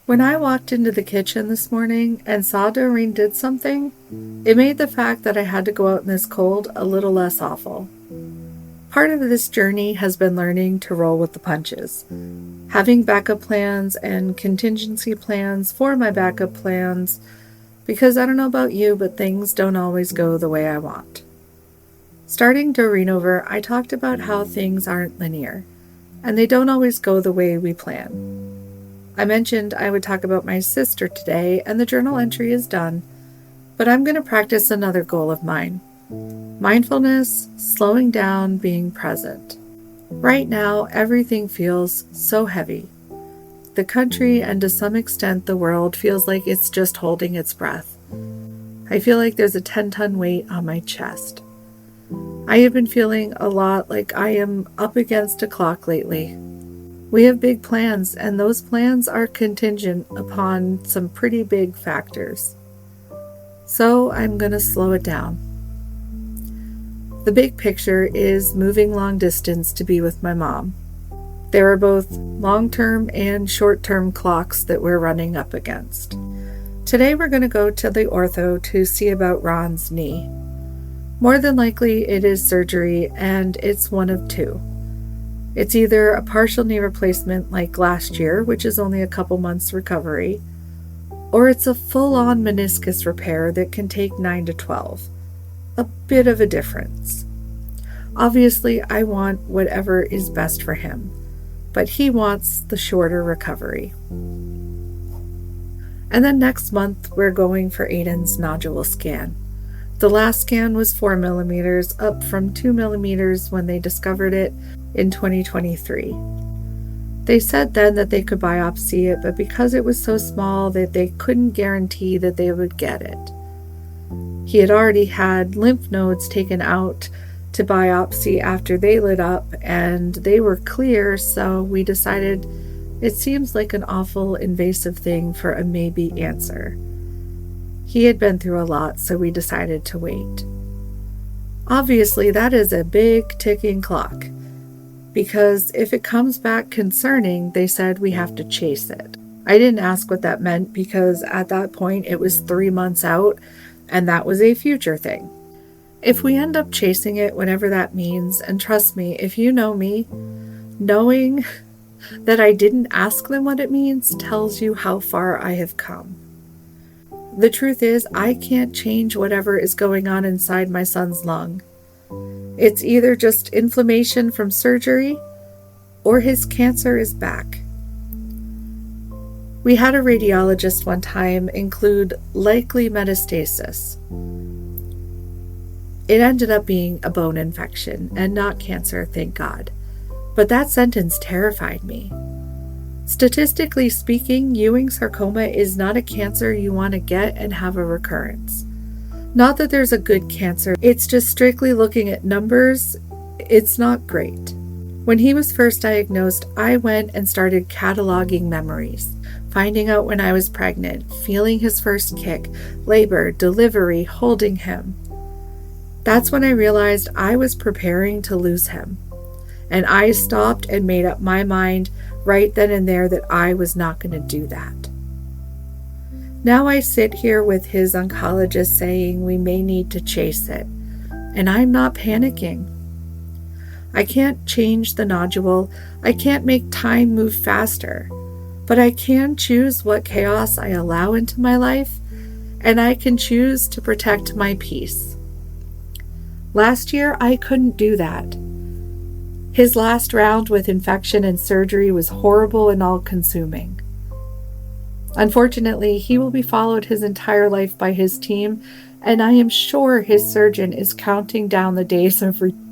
When I walked into the kitchen this morning and saw Doreen did something, it made the fact that I had to go out in this cold a little less awful. Part of this journey has been learning to roll with the punches, having backup plans and contingency plans for my backup plans, because I don't know about you, but things don't always go the way I want. Starting Doreen over, I talked about how things aren't linear, and they don't always go the way we plan. I mentioned I would talk about my sister today, and the journal entry is done, but I'm going to practice another goal of mine. Mindfulness, slowing down, being present. Right now, everything feels so heavy. The country, and to some extent the world, feels like it's just holding its breath. I feel like there's a 10-ton weight on my chest. I have been feeling a lot like I am up against a clock lately. We have big plans, and those plans are contingent upon some pretty big factors. So I'm going to slow it down. The big picture is moving long distance to be with my mom. There are both long-term and short-term clocks that we're running up against. Today we're going to go to the ortho to see about Ron's knee. More than likely it is surgery, and it's one of two. It's either a partial knee replacement like last year, which is only a couple months recovery, or it's a full-on meniscus repair that can take 9 to 12. A bit of a difference. Obviously, I want whatever is best for him, but he wants the shorter recovery. And then next month, we're going for Aiden's nodule scan. The last scan was 4 millimeters, up from 2 millimeters when they discovered it in 2023. They said then that they could biopsy it, but because it was so small that they couldn't guarantee that they would get it. He had already had lymph nodes taken out to biopsy after they lit up, and they were clear, so we decided it seems like an awful invasive thing for a maybe answer. He had been through a lot, so we decided to wait. Obviously, that is a big ticking clock, because if it comes back concerning, they said we have to chase it. I didn't ask what that meant because at that point it was 3 months out, and that was a future thing. If we end up chasing it, whatever that means, and trust me, if you know me, knowing that I didn't ask them what it means tells you how far I have come. The truth is, I can't change whatever is going on inside my son's lung. It's either just inflammation from surgery, or his cancer is back. We had a radiologist one time include likely metastasis. It ended up being a bone infection and not cancer, thank God. But that sentence terrified me. Statistically speaking, Ewing sarcoma is not a cancer you want to get and have a recurrence. Not that there's a good cancer, it's just strictly looking at numbers, it's not great. When he was first diagnosed, I went and started cataloging memories, finding out when I was pregnant, feeling his first kick, labor, delivery, holding him. That's when I realized I was preparing to lose him. And I stopped and made up my mind right then and there that I was not going to do that. Now I sit here with his oncologist saying we may need to chase it, and I'm not panicking. I can't change the nodule, I can't make time move faster, but I can choose what chaos I allow into my life, and I can choose to protect my peace. Last year, I couldn't do that. His last round with infection and surgery was horrible and all-consuming. Unfortunately, he will be followed his entire life by his team, and I am sure his surgeon is counting down the days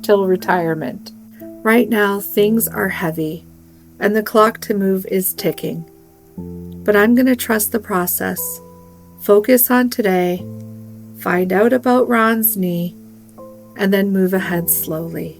till retirement. Right now, things are heavy, and the clock to move is ticking. But I'm going to trust the process, focus on today, find out about Ron's knee, and then move ahead slowly.